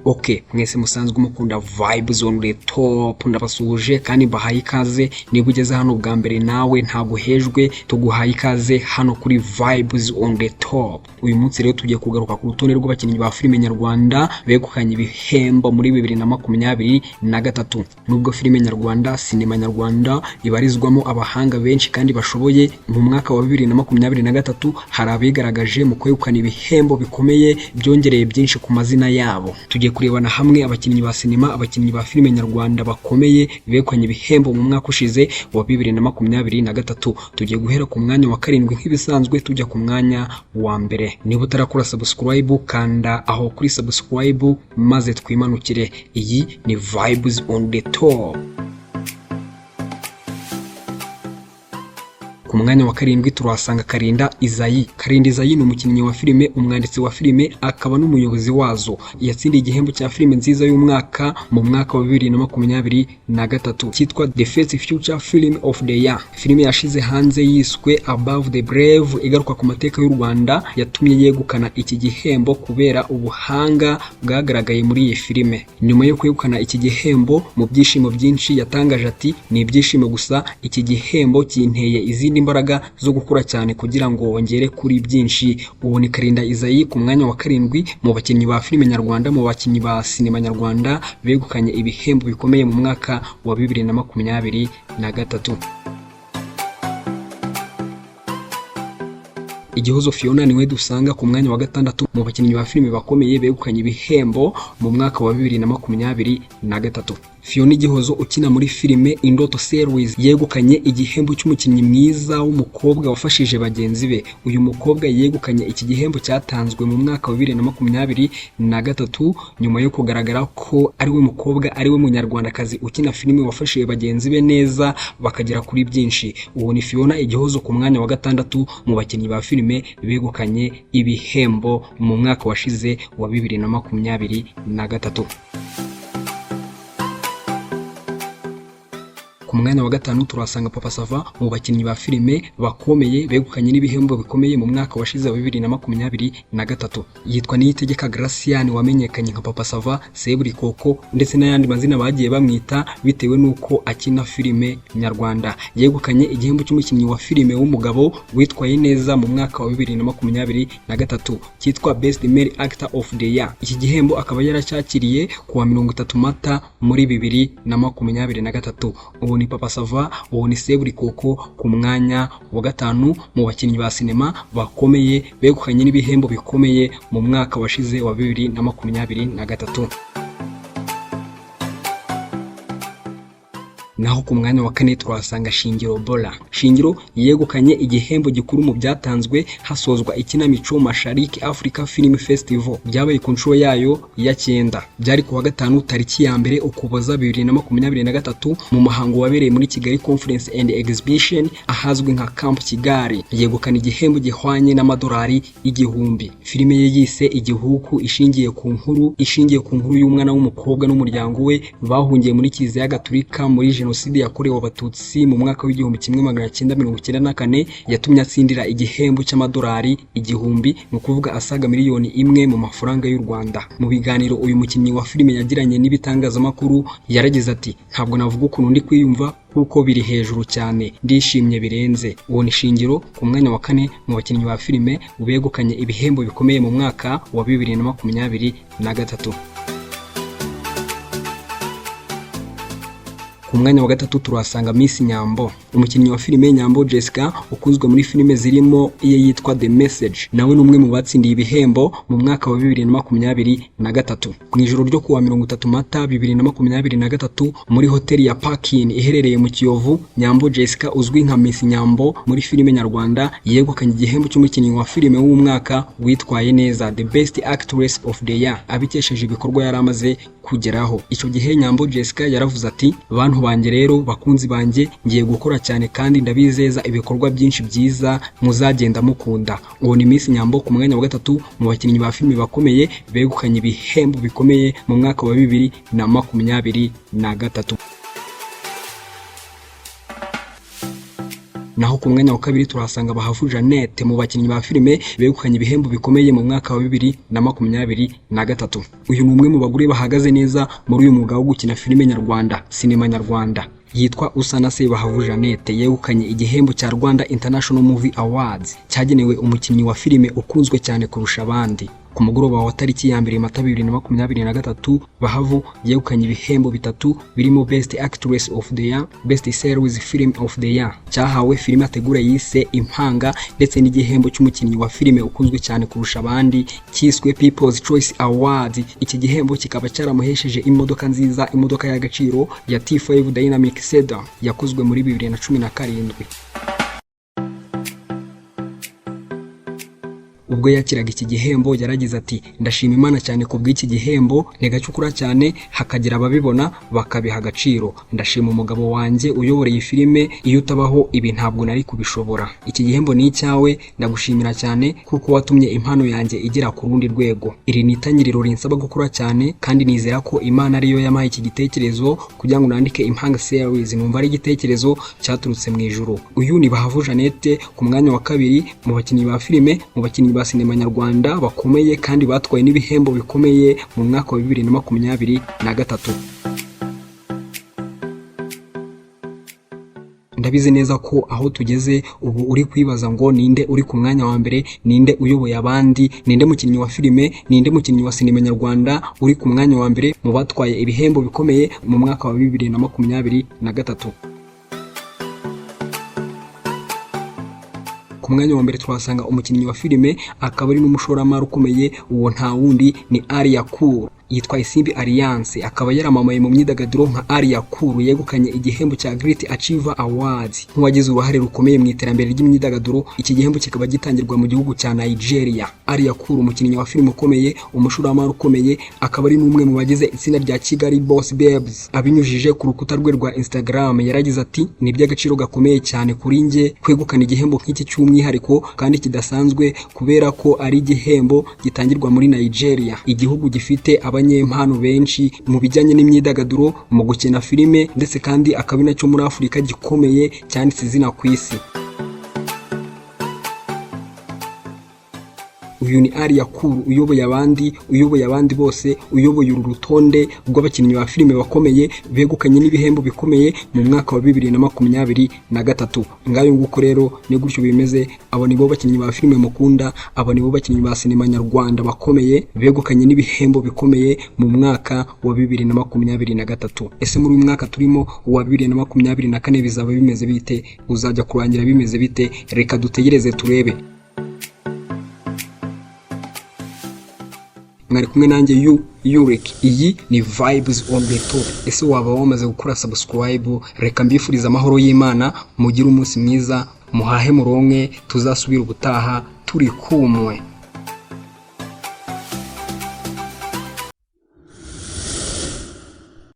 Okay, mwese musanzwe mukunda Vibes on the Top, ndabasuhuje kandi mbahaye ikaze. Niba ugeze hano bwa mbere nawe ntaguhejwe, tuguhaye ikaze hano kuri Vibes on the Top. Uyu munsi rero tugiye kugaruka ku rutonde rw'abakinnyi ba filime nyarwanda begukanye ibihembo muri 2023. Nubwo filime nyarwanda, sinema nyarwanda ibarizwamo abahanga benshi kandi bashoboye, mu mwaka wa 2023 hari abigaragaje mu kwegukana ibihembo bikomeye byongereye byinshi ku mazina yabo. Tugiye kurebana hamwe abakinnyi ba sinema, abakinnyi ba filime nyarwanda bakomeye begukanye ibihembo mu mwaka ushize wa 2023. Tugiye guhera ku mwanya wa 7 nk'ibisanzwe tujya ku mwanya wa mbere. Niba utarakora subscribe, kanda aho kuri subscribe maze twimanukire. Iyi ni Vibes on the Top. Ku mwanya wa 7 turasanga Karinda Isaie. Karinda Isaie ni umukinnyi wa filime, umwanditsi wa filime, akaba n'umuyobozi wazo. Yatsindiye igihembo cya filime nziza y'umwaka mu mwaka wa 2023 cyitwa The First Future Film of the Year. Filime yashize hanze yiswe Above the Brave, igaruka ku mateka y'u Rwanda, yatumye yegukana iki gihembo kubera ubuhanga bwagaragaye muri iyi filime. Nyuma yo kwegukana iki gihembo, mu byishimo byinshi yatangaje ati, ni ibyishimo gusa, iki gihembo kinteye izindi imbaraga zo gukura cyane kugira ngo wongere kuri byinshi. Uwo ni Karinda Isaie ku mwanya wa 7 mu bakinnyi ba filime nyarwanda, mu bakinnyi ba sinema nyarwanda begukanye ibihembo bikomeye mu mwaka wa 2023. Igihozo Fiona niwe dusanga ku mwanya wa 6 mu bakinnyi ba filime bakomeye begukanye ibihembo mu mwaka wa 2023. Fiona Igihozo ukina muri filime Indoto Series yegukanye igihembo cy'umukinnyi mwiza w'umukobwa wafashije bagenzi be. Uyu mukobwa yegukanye iki gihembo cyatanzwe mu mwaka wa 2023 nyuma yo kugaragara ko ari we mukobwa, ari we munyarwandakazi ukina filime wafashije bagenzi be neza bakagera kuri byinshi. Uwo ni Fiona Igihozo ku mwanya wa 6 mu bakinnyi ba filime begukanye ibihembo mu mwaka washize wa 2023. Ku mwanya wa 5 turasanga Papa Sava mu bakinnyi ba filime bakomeye begukanye n'ibihembo bikomeye mu mwaka washize wa 2023. Yitwa Niyitegeka Graciane wamenyekanye nka Papa Sava, Seburikoko ndetse n'ayandi mazina bagiye bamwita bitewe nuko akina filime nyarwanda. Yegukanye igihembo cy'umukinnyi wa filime w'umugabo witwaye neza mu mwaka wa 2023 cyitwa Best Male Actor of the Year. Iki gihembo akaba yaracyakiriye kuwa 30 Mata muri 2023. Ubu ni Papa Sava, ubu ni Seburikoko ku mwanya wa 5 mu bakinnyi ba sinema bakomeye begukanye n'ibihembo bikomeye mu mwaka washize wa 2023. Naho ku mwanya wa 4 twasanga Shingiro Bola. Shingiro yegukanye igihembo gikuru mu byatanzwe hasozwa ikinamico Mashariki Africa Film Festival, byabaye ku nshuro yayo ya 9. Byari ku wa 5 tariki ya 1 Ukuboza 2023 mu muhango wabereye muri Kigali Conference and Exhibition ahazwi nka Camp Kigali. Yegukana igihembo gihwanye n'amadolari 1000. Filime ye yise Igihugu ishingiye ku nkuru y'umwana w'umukobwa n'umuryango we bahungiye muri Kiliziya Gatolika muri Jenoside yakorewe Abatutsi mu mwaka w'igihumbi 1994, yatumye atsindira igihembo cy'amadolari 1000, ni ukuvuga asaga miliyoni 1 mu mafaranga y'u Rwanda. Mu biganiro uyu mukinnyi wa filime yagiranye n'ibitangazamakuru yaragize ati, ntabwo navuga ukuntu ndi kwiyumva kuko biri hejuru cyane, ndishimye birenze. Uwo ni Shingiro ku mwanya wa 4 mu bakinnyi ba filime begukanye ibihembo bikomeye mu mwaka wa 2023. Ku mwanya wa 3 turasanga Miss Nyambo, umukinnyi wa filime Nyambo Jessica ukunzwe muri filime zirimo iye yitwa The Message. Nawe numwe mu batsindiye ibihembo mu mwaka wa 2023. Mu ijoro ryo kuwa 30 Mata 2023 muri hoteli ya Parkin iherereye mu Kiyovu, Nyambo Jessica uzwi nka Miss Nyambo muri filime nyarwanda yegukanye igihembo cy'umukinnyi wa filime w'umwaka witwaye neza, The Best Actress of the Year, abikesheje ibikorwa yaramaze kugeraho. Icyo gihe Nyambo Jessica yaravuze ati, bantu banjye rero, bakunzi banjye, ngiye gukora cyane kandi ndabizeza ibikorwa byinshi byiza muzagenda mukunda. Uwo ni Miss Nyambo ku mwanya wa 3 mu bakinnyi ba filime bakomeye begukanye ibihembo bikomeye mu mwaka wa 2023. naho ku mwanya wa kabiri turahasanga Bahavu Jeannette mu bakinnyi ba filime begukanye ibihembo bikomeye mu mwaka wa 2023. Uyu ni umwe mu bagore bahagaze neza muri uyu mwuga wo gukina filime nyarwanda, sinema nyarwanda. Yitwa Usanase Bahavu Jeannette, yegukanye igihembo cya Rwanda International Movie Awards cyagenewe umukinnyi wa filime ukunzwe cyane kurusha abandi. Ku mugoroba wa tariki ya 2 Mata 2023, Bahavu yegukanye ibihembo bitatu birimo Best Actress of the Year, Best Series Film of the Year cyahawe filime ategura yise Impanga, ndetse n'igihembo cy'umukinnyi wa filime ukunzwe cyane kurusha abandi cyiswe People's Choice Award. Iki gihembo kikaba cyaramuhesheje imodoka nziza, imodoka y'agaciro ya T5 Dynamic Sedan yakozwe muri 2017. Ubwo yakiraga iki gihembo yaragize ati, ndashima Imana cyane ku bw'iki gihembo, negacukura cyane hakagira ababibona bakabiha agaciro. Ndashima umugabo wanjye uyoboreye filime, iyo utabaho ibi ntabwo nari kubishobora. Iki gihembo ni icyawe, ndagushimira cyane kuko watumye impano yanjye igera ku rundi rwego. Iri ni itangiriro rinsaba gukura cyane, kandi nizera ko Imana ariyo yampaye iki gitekerezo kugira ngo nandike Impanga series. Numva ari igitekerezo cyaturutse mu ijuru. Uyu ni Bahavu Jeannette ku mwanya wa kabiri mu bakinnyi ba filime, mu bakinnyi ba sinema nyarwanda bakomeye kandi batwaye n'ibihembo bikomeye mu mwaka wa 2023. Ndabizi neza ko aho tugeze ubu uri kwibaza ngo ninde uri ku mwanya wa mbere, ninde uyoboye abandi, ninde mukinnyi wa filime, ninde mukinnyi wa sinema nyarwanda uri ku mwanya wa mbere mu batwaye ibihembo bikomeye mu mwaka wa 2023. Ku mwanya wa mbere twasanga umukinnyi wa filime akaba ari n'umushoramari ukomeye, uwo nta wundi ni Alia Cool. Yitwa Isimbi Alliance, akaba yaramamaye mu myidagaduro nka Alia Cool, yegukanye igihembo cya Great Achiever Awards nk'uwagize uruhare rukomeye mu iterambere ry'imyidagaduro. Iki gihembo kikaba gitangirwa mu gihugu cya Nigeria. Alia Cool, umukinnyi wa filime ukomeye, umushoramari ukomeye, akaba ari n'umwe mu bagize itsinda rya Kigali Boss Babes. Abinyujije ku rukuta rwe rwa Instagram yaragize ati, ni iby'agaciro gakomeye cyane kuri njye kwegukana igihembo nk'iki cy'umwihariko kandi kidasanzwe, kubera ko ari igihembo gitangirwa muri Nigeria, igihugu gifite abanyempano benshi mu bijyanye n'imyidagaduro, mu gukina filime, ndetse kandi akaba nacyo muri Afurika gikomeye cyanditse izina ku isi. Uyu ni Alia Cool uyoboye abandi bose, uyoboye uru rutonde rw'abakinnyi ba filime bakomeye begukanye n'ibihembo bikomeye mu mwaka wa 2023. Ngayo nguko rero ni gutyo bimeze. Abo nibo bakinnyi ba filime mukunda, abo nibo bakinnyi ba sinema nyarwanda bakomeye begukanye n'ibihembo bikomeye mu mwaka wa 2023. Ese muri uyu mwaka turimo wa 2024 bizaba bimeze bite? Uzajya kurangira bimeze bite? Reka dutegereze turebe. Mwari kumwe nanjye Yurik, iyi ni Vibes on the Top. Ese waba wamaze gukora subscribe? Reka mbifuriza amahoro y'Imana, mugire umunsi mwiza, muhahe muronke, tuzasubira ubutaha turi kumwe.